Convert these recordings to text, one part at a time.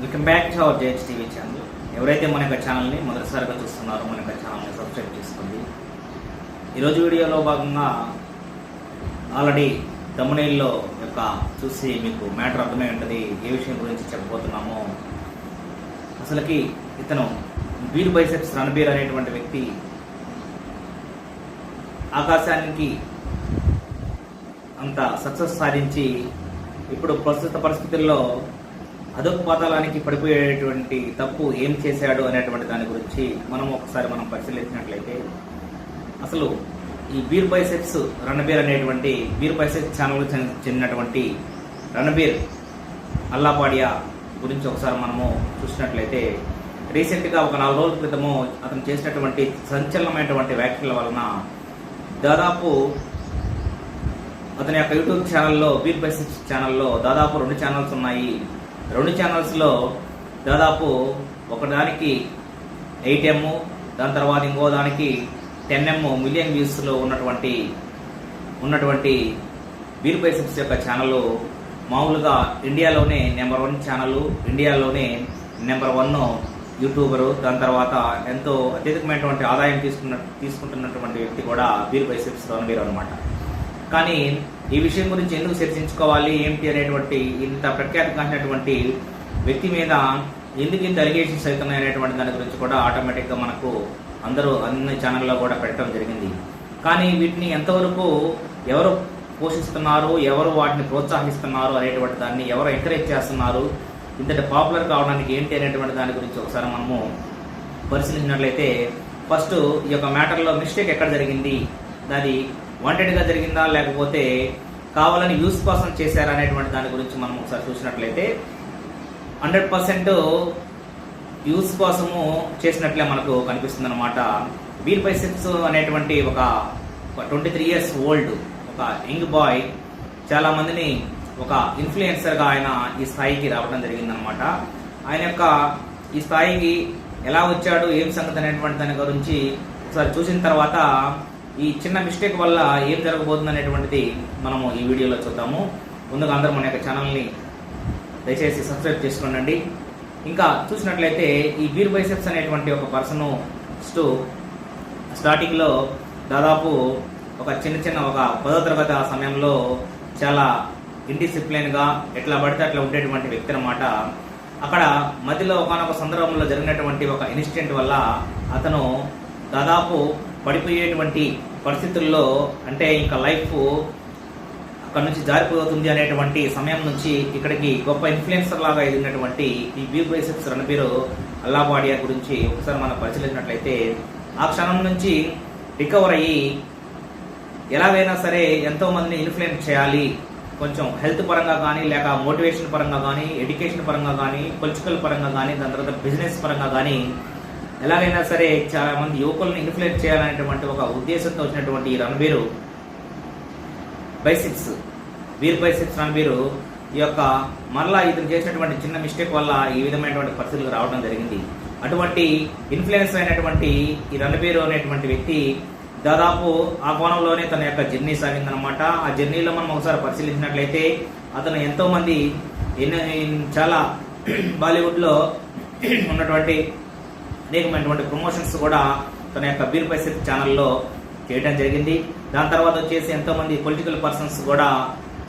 Welcome back to our JH TV channel. ఎవరైతే మన యొక్క ఛానల్ని మొదటిసారిగా చూస్తున్నారో మన యొక్క ఛానల్ని సబ్స్క్రైబ్ చేసుకోండి. ఈరోజు వీడియోలో భాగంగా ఆల్రెడీ తమ్మునీల్లో యొక్క చూసి మీకు మ్యాటర్ అర్థమై ఉంటుంది ఏ విషయం గురించి చెప్పబోతున్నామో. అసలుకి ఇతను బీర్ బైసెప్స్ రణబీర్ అనేటువంటి వ్యక్తి ఆకాశానికి అంత సక్సెస్ సాధించి ఇప్పుడు ప్రస్తుత పరిస్థితుల్లో అధోపాతాళానికి పడిపోయేటువంటి తప్పు ఏం చేశాడు అనేటువంటి దాని గురించి మనం పరిశీలించినట్లయితే అసలు ఈ బీర్ బైసెప్స్ రణబీర్ అనేటువంటి బీర్ బైసెప్స్ ఛానల్కు చెందినటువంటి రణబీర్ అల్లాపాడియా గురించి ఒకసారి మనము చూసినట్లయితే రీసెంట్గా ఒక 4 రోజుల క్రితము అతను చేసినటువంటి సంచలనమైనటువంటి వ్యాఖ్యల వలన దాదాపు అతని యొక్క యూట్యూబ్ ఛానల్లో బీర్ బైసెప్స్ ఛానల్లో దాదాపు 2 ఛానల్స్ ఉన్నాయి. 2 ఛానల్స్లో దాదాపు ఒకదానికి 8M, దాని తర్వాత ఇంకో దానికి 10M మిలియన్ వ్యూస్లో ఉన్నటువంటి బీర్ బైసెప్స్ యొక్క ఛానల్ మామూలుగా ఇండియాలోనే నెంబర్ 1 ఛానల్, ఇండియాలోనే నెంబర్ 1 యూట్యూబరు. దాని తర్వాత ఎంతో అత్యధికమైనటువంటి ఆదాయం తీసుకుంటున్నటువంటి వ్యక్తి కూడా బీర్ బైసెప్స్ రణబీర్ అనమాట. కానీ ఈ విషయం గురించి ఎందుకు చర్చించుకోవాలి ఏంటి అనేటువంటి ఇంత ప్రఖ్యాతిగాంచినటువంటి వ్యక్తి మీద ఎందుకు ఇంత అలిగేషన్స్ అవుతున్నాయి అనేటువంటి దాని గురించి కూడా ఆటోమేటిక్గా మనకు అన్ని ఛానల్లో కూడా పెట్టడం జరిగింది. కానీ వీటిని ఎంతవరకు ఎవరు పోషిస్తున్నారు, ఎవరు వాటిని ప్రోత్సహిస్తున్నారు అనేటువంటి దాన్ని ఎవరు ఎంకరేజ్ చేస్తున్నారు, ఇంతటి పాపులర్ కావడానికి ఏంటి అనేటువంటి దాని గురించి ఒకసారి మనము పరిశీలించినట్లయితే ఫస్ట్ ఈ యొక్క మ్యాటర్లో మిస్టేక్ ఎక్కడ జరిగింది, అది వాంటెడ్గా జరిగిందా లేకపోతే కావాలని యూస్ కోసం చేశారా అనేటువంటి దాని గురించి మనం ఒకసారి చూసినట్లయితే 100% యూస్ కోసము చేసినట్లే మనకు కనిపిస్తుంది అనమాట. బీర్ బైసెప్స్ అనేటువంటి ఒక 23 years ఓల్డ్ ఒక యంగ్ బాయ్ చాలా మందిని ఒక ఇన్ఫ్లుయెన్సర్గా ఆయన ఈ స్థాయికి రావడం జరిగిందనమాట. ఆయన యొక్క ఈ స్థాయికి ఎలా వచ్చాడు, ఏం సంగతి అనేటువంటి దాని గురించి ఒకసారి చూసిన తర్వాత ఈ చిన్న మిస్టేక్ వల్ల ఏం జరగబోతుంది అనేటువంటిది మనము ఈ వీడియోలో చూద్దాము. ముందుగా అందరూ మన యొక్క ఛానల్ని దయచేసి సబ్స్క్రైబ్ చేసుకోండి. ఇంకా చూసినట్లయితే ఈ బీర్ బైసెప్స్ అనేటువంటి ఒక పర్సన్ స్టార్టింగ్లో దాదాపు ఒక చిన్న ఒక 10వ తరగతి ఆ సమయంలో చాలా ఇండిసిప్లిన్గా ఎట్లా పడితే అట్లా ఉండేటువంటి వ్యక్తి అనమాట. అక్కడ మధ్యలో ఒకనొక సందర్భంలో జరిగినటువంటి ఒక ఇన్సిడెంట్ వల్ల అతను దాదాపు పడిపోయేటువంటి పరిస్థితుల్లో, అంటే ఇంకా లైఫ్ అక్కడ నుంచి జారిపోతుంది అనేటువంటి సమయం నుంచి ఇక్కడికి గొప్ప ఇన్ఫ్లుయెన్సర్ లాగా ఎదిగినటువంటి ఈ బీర్ బైసెప్స్ రణబీర్ అల్లాపాడియా గురించి ఒకసారి మనం పరిశీలించినట్లయితే ఆ క్షణం నుంచి రికవర్ అయ్యి ఎలాగైనా సరే ఎంతో మందిని ఇన్ఫ్లుయెన్స్ చేయాలి, కొంచెం హెల్త్ పరంగా కానీ, లేక మోటివేషన్ పరంగా కానీ, ఎడ్యుకేషన్ పరంగా కానీ, పొలిటికల్ పరంగా కానీ, దాని తర్వాత బిజినెస్ పరంగా కానీ ఎలాగైనా సరే చాలా మంది యువకులను ఇన్ఫ్లుయెన్స్ చేయాలనేటువంటి ఒక ఉద్దేశంతో వచ్చినటువంటి ఈ రణబీర్ బీర్ బైసెప్స్ రణబీర్ ఈ యొక్క మరలా ఇతను చేసినటువంటి చిన్న మిస్టేక్ వల్ల ఈ విధమైనటువంటి పరిస్థితులు రావడం జరిగింది. అటువంటి ఇన్ఫ్లుయెన్స్ అయినటువంటి ఈ రణబీర్ అనేటువంటి వ్యక్తి దాదాపు ఆ కోణంలోనే తన యొక్క జర్నీ సాగిందనమాట. ఆ జర్నీలో మనం ఒకసారి పరిశీలించినట్లయితే అతను ఎంతో మంది చాలా బాలీవుడ్లో ఉన్నటువంటి అనేకమైనటువంటి ప్రమోషన్స్ కూడా తన యొక్క బీర్ బైసెప్స్ ఛానల్లో చేయడం జరిగింది. దాని తర్వాత వచ్చేసి ఎంతోమంది పొలిటికల్ పర్సన్స్ కూడా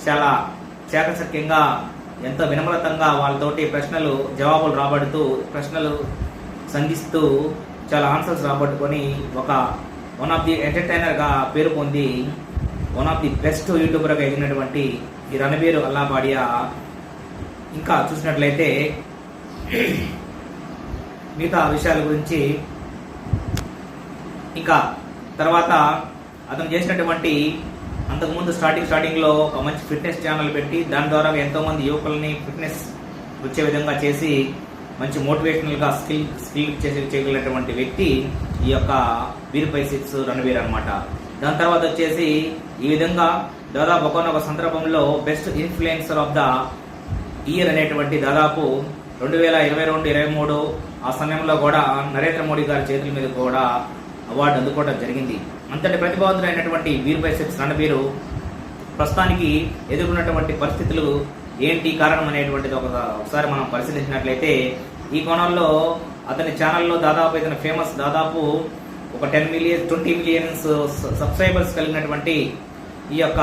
చాలా చాకచక్యంగా ఎంతో వినమ్రతంగా వాళ్ళతోటి జవాబులు రాబడుతూ ప్రశ్నలు సంధిస్తూ చాలా ఆన్సర్స్ రాబట్టుకొని ఒక వన్ ఆఫ్ ది ఎంటర్టైనర్గా పేరు పొంది వన్ ఆఫ్ ది బెస్ట్ యూట్యూబర్గా ఎదిగినటువంటి ఈ రణబీర్ అల్లాపాడియా ఇంకా చూసినట్లయితే మిగతా విషయాల గురించి ఇంకా తర్వాత అతను చేసినటువంటి అంతకుముందు స్టార్టింగ్లో ఒక మంచి ఫిట్నెస్ ఛానల్ పెట్టి దాని ద్వారా ఎంతోమంది యువకులని ఫిట్నెస్ వచ్చే విధంగా చేసి మంచి మోటివేషనల్గా స్కిల్ చేయగలిగినటువంటి వ్యక్తి ఈ యొక్క బీర్ బైసెప్స్ రణబీర్ అనమాట. దాని తర్వాత వచ్చేసి ఈ విధంగా దాదాపు ఒకనొక సందర్భంలో best influencer of the year అనేటువంటి దాదాపు 2022-23 ఆ సమయంలో కూడా నరేంద్ర మోడీ గారి చేతుల మీద కూడా అవార్డు అందుకోవడం జరిగింది. అంతటి ప్రతిభావంతులైనటువంటి బీర్ బైసెప్స్ రణబీర్ ప్రస్తుతానికి ఎదుర్కొన్నటువంటి పరిస్థితులు ఏంటి కారణం అనేటువంటిది ఒకసారి మనం పరిశీలించినట్లయితే ఈ కోణంలో అతని ఛానల్లో దాదాపు ఇతని ఫేమస్ దాదాపు ఒక 20 మిలియన్స్ సబ్స్క్రైబర్స్ కలిగినటువంటి ఈ యొక్క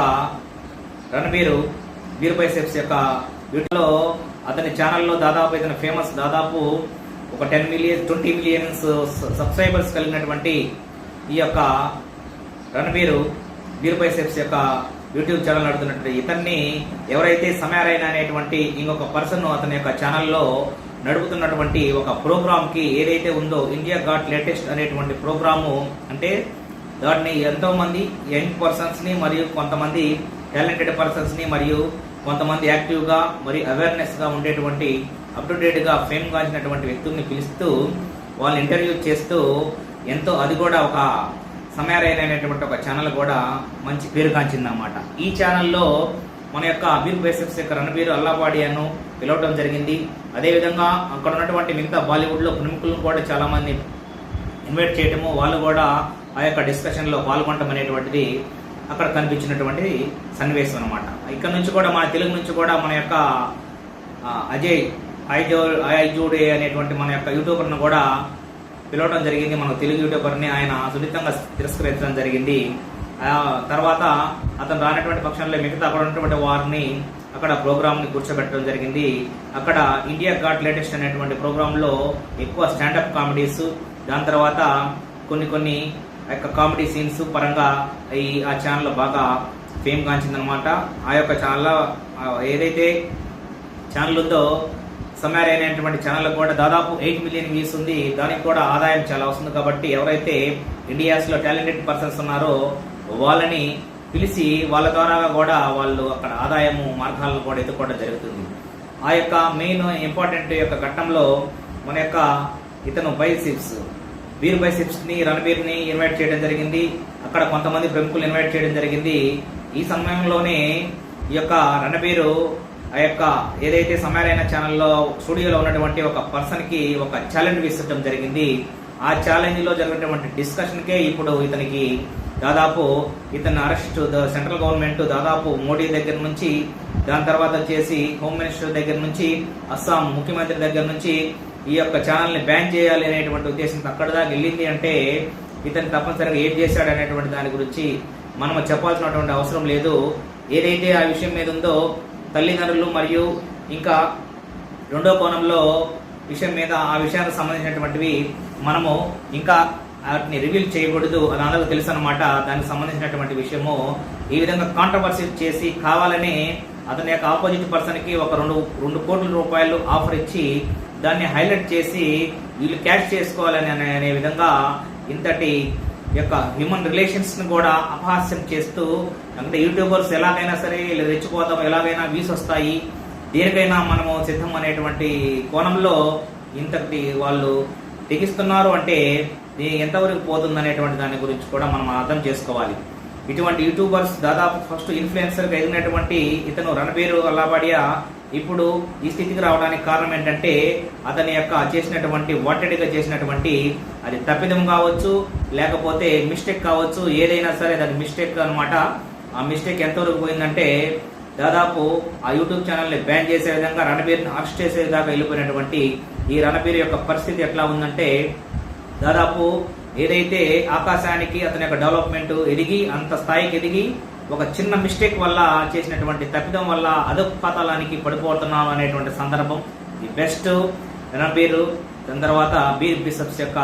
బీర్ బైసెప్స్ యొక్క వీటిలో అతని ఛానల్లో దాదాపు ఇతని ఫేమస్ దాదాపు ఒక 20 మిలియన్స్ సబ్స్క్రైబర్స్ కలిగినటువంటి ఈ యొక్క బీర్ బైసెప్స్ యొక్క యూట్యూబ్ ఛానల్ నడుపుతున్నటువంటి ఇతన్ని ఎవరైతే సమయారైన అనేటువంటి ఇంకొక పర్సన్ అతని యొక్క ఛానల్లో నడుపుతున్నటువంటి ఒక ప్రోగ్రామ్కి ఏదైతే ఉందో ఇండియా గాట్ లేటెస్ట్ అనేటువంటి ప్రోగ్రాము, అంటే దాన్ని ఎంతో మంది యంగ్ పర్సన్స్ని మరియు కొంతమంది టాలెంటెడ్ పర్సన్స్ని మరియు కొంతమంది యాక్టివ్గా మరియు అవేర్నెస్గా ఉండేటువంటి అప్ టు డేట్గా ఫేమ్ గాంచినటువంటి వ్యక్తుల్ని పిలుస్తూ వాళ్ళు ఇంటర్వ్యూ చేస్తూ ఎంతో అది కూడా ఒక సమయారైన అనేటువంటి ఒక ఛానల్ కూడా మంచి పేరు కాంచిందన్నమాట. ఈ ఛానల్లో మన యొక్క బీర్ బైసెప్స్ యొక్క రణబీర్ అల్లాబాడియాను పిలవడం జరిగింది. అదేవిధంగా అక్కడ ఉన్నటువంటి మిగతా బాలీవుడ్లో ప్రముఖులను కూడా చాలామంది ఇన్వైట్ చేయడము, వాళ్ళు కూడా ఆ యొక్క డిస్కషన్లో పాల్గొనడం అనేటువంటిది అక్కడ కనిపించినటువంటి సన్నివేశం అనమాట. ఇక్కడ నుంచి కూడా మన తెలుగు నుంచి కూడా మన యొక్క అజయ్ ఐజోడే అనేటువంటి మన యొక్క యూట్యూబర్ను కూడా పిలవడం జరిగింది. మన తెలుగు యూట్యూబర్ని ఆయన సున్నితంగా తిరస్కరించడం జరిగింది. తర్వాత అతను రానటువంటి పక్షంలో మిగతా అక్కడ ఉన్నటువంటి వారిని అక్కడ ప్రోగ్రామ్ని కూర్చోబెట్టడం జరిగింది. అక్కడ ఇండియా గాట్ లేటెస్ట్ అనేటువంటి ప్రోగ్రాంలో ఎక్కువ స్టాండప్ కామెడీస్, దాని తర్వాత కొన్ని యొక్క కామెడీ సీన్స్ పరంగా ఆ ఛానల్ బాగా ఫేమ్ కాంచిందనమాట. ఆ యొక్క ఛానల్ ఏదైతే ఛానల్ ఉందో సమయార్ అయినటువంటి ఛానల్ కూడా దాదాపు 8 మిలియన్ వ్యూస్ ఉంది. దానికి కూడా ఆదాయం చాలా వస్తుంది. కాబట్టి ఎవరైతే ఇండియాస్లో టాలెంటెడ్ పర్సన్స్ ఉన్నారో వాళ్ళని పిలిచి వాళ్ళ ద్వారా కూడా వాళ్ళు అక్కడ ఆదాయము మార్గాలను కూడా ఎత్తుకోవడం జరుగుతుంది. ఆ యొక్క మెయిన్ ఇంపార్టెంట్ యొక్క ఘట్టంలో మన యొక్క ఇతను బీర్ బైసెప్స్ని రణబీర్ని ఇన్వైట్ చేయడం జరిగింది. అక్కడ కొంతమంది ప్రముఖులు ఇన్వైట్ చేయడం జరిగింది. ఈ సమయంలోనే ఈ యొక్క రణబీరు ఆ యొక్క ఏదైతే సమయారైన ఛానల్లో స్టూడియోలో ఉన్నటువంటి ఒక పర్సన్కి ఒక ఛాలెంజ్ విసరడం జరిగింది. ఆ ఛాలెంజ్లో జరిగినటువంటి డిస్కషన్కే ఇప్పుడు ఇతనికి దాదాపు ఇతను అరెస్ట్ సెంట్రల్ గవర్నమెంట్ దాదాపు మోడీ దగ్గర నుంచి, దాని తర్వాత వచ్చేసి హోమ్ మినిస్టర్ దగ్గర నుంచి, అస్సాం ముఖ్యమంత్రి దగ్గర నుంచి ఈ యొక్క ఛానల్ని బ్యాన్ చేయాలి అనేటువంటి ఉద్దేశంతో అక్కడ దాకా వెళ్ళింది. అంటే ఇతను తప్పనిసరిగా ఏం చేశాడు అనేటువంటి దాని గురించి మనం చెప్పాల్సినటువంటి అవసరం లేదు. ఏదైతే ఆ విషయం మీద ఉందో తల్లిదండ్రులు మరియు ఇంకా రెండో కోణంలో విషయం మీద ఆ విషయానికి సంబంధించినటువంటివి మనము ఇంకా వాటిని రివీల్ చేయకూడదు, అది అందరికీ తెలుసు అనమాట. దానికి సంబంధించినటువంటి విషయము ఈ విధంగా కాంట్రవర్సీ చేసి కావాలని అతని యొక్క ఆపోజిట్ పర్సన్కి ఒక 2 కోట్ల రూపాయలు ఆఫర్ ఇచ్చి దాన్ని హైలైట్ చేసి వీళ్ళు క్యాష్ చేసుకోవాలని అనే విధంగా ఇంతటి యొక్క హ్యూమన్ రిలేషన్స్ని కూడా అపహాస్యం చేస్తూ, అంటే యూట్యూబర్స్ ఎలాగైనా సరే ఇలా రెచ్చిపోతాం, ఎలాగైనా వ్యూస్ వస్తాయి, దేనికైనా మనము సిద్ధం అనేటువంటి కోణంలో ఇంతటి వాళ్ళు తెగిస్తున్నారు. అంటే ఎంతవరకు పోతుంది అనేటువంటి దాని గురించి కూడా మనం అర్థం చేసుకోవాలి. ఇటువంటి యూట్యూబర్స్ దాదాపు ఫస్ట్ ఇన్ఫ్లుయెన్సర్గా ఎదిగినటువంటి ఇతను రణబీర్ అల్లాబాడియా ఇప్పుడు ఈ స్థితికి రావడానికి కారణం ఏంటంటే అతని యొక్క చేసినటువంటి వాంటెడ్గా చేసినటువంటి అది తప్పిదం కావచ్చు, లేకపోతే మిస్టేక్ కావచ్చు, ఏదైనా సరే దాని మిస్టేక్ అనమాట. ఆ మిస్టేక్ ఎంతవరకు పోయిందంటే దాదాపు ఆ యూట్యూబ్ ఛానల్ని బ్యాన్ చేసే విధంగా రణబీర్ని అరెస్ట్ చేసేదాకా వెళ్ళిపోయినటువంటి ఈ రణబీర్ యొక్క పరిస్థితి ఎట్లా ఉందంటే దాదాపు ఏదైతే ఆకాశానికి అతని యొక్క డెవలప్మెంట్ ఎదిగి అంత స్థాయికి ఎదిగి ఒక చిన్న మిస్టేక్ వల్ల చేసినటువంటి తప్పిదం వల్ల అధపాతాళానికి పడిపోతున్నాం అనేటువంటి సందర్భం ఈ బెస్ట్ రణబీర్, దాని తర్వాత బీర్ బైసెప్స్ యొక్క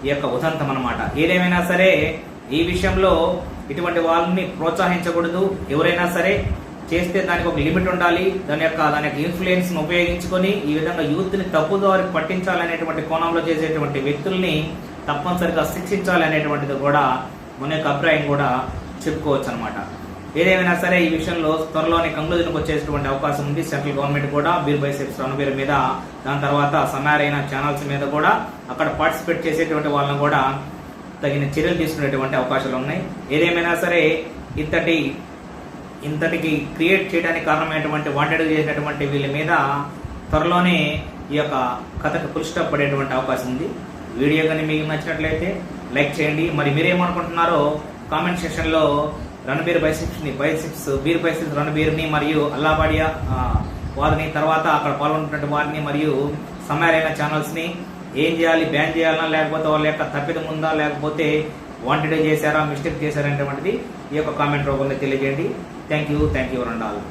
ఈ యొక్క ఉదంతం అనమాట. ఏదేమైనా సరే ఈ విషయంలో ఇటువంటి వాళ్ళని ప్రోత్సహించకూడదు. ఎవరైనా సరే చేస్తే దానికి ఒక లిమిట్ ఉండాలి. దాని యొక్క ఇన్ఫ్లుయెన్స్ని ఉపయోగించుకొని ఈ విధంగా యూత్ని తప్పుదారి పట్టించాలనేటువంటి కోణంలో చేసేటువంటి వ్యక్తుల్ని తప్పనిసరిగా శిక్షించాలి అనేటువంటిది కూడా మన యొక్క అభిప్రాయం కూడా చెప్పుకోవచ్చు అనమాట. ఏదేమైనా సరే ఈ విషయంలో త్వరలోనే కంక్లూజన్కి వచ్చేటువంటి అవకాశం ఉంది. సెంట్రల్ గవర్నమెంట్ కూడా బీర్ బైసెప్స్ రణబీర్ మీద, దాని తర్వాత సమయారైన ఛానల్స్ మీద కూడా అక్కడ పార్టిసిపేట్ చేసేటువంటి వాళ్ళని కూడా తగిన చర్యలు తీసుకునేటువంటి అవకాశాలు ఉన్నాయి. ఏదేమైనా సరే ఇంతటికి క్రియేట్ చేయడానికి కారణమైనటువంటి వాంటెడ్ చేసినటువంటి వీళ్ళ మీద త్వరలోనే ఈ యొక్క కథకు ఫుల్ స్టాప్ పడేటువంటి అవకాశం ఉంది. వీడియో కానీ మీకు నచ్చినట్లయితే లైక్ చేయండి. మరి మీరేమనుకుంటున్నారో కామెంట్ సెక్షన్లో బీర్ బైసెప్స్ రణబీర్ని మరియు అల్లాబాడియా వారిని, తర్వాత అక్కడ పాల్గొన్నటువంటి వారిని మరియు సమారైన ఛానల్స్ని ఏం చేయాలి, బ్యాన్ చేయాలన్నా, లేకపోతే వాళ్ళ యొక్క తప్పిదం ఉందా, లేకపోతే వాంటెడ్ చేశారా, మిస్టేక్ చేశారా అనేటువంటిది ఈ యొక్క కామెంట్ రూపంలో తెలియజేయండి. Thank you one and all.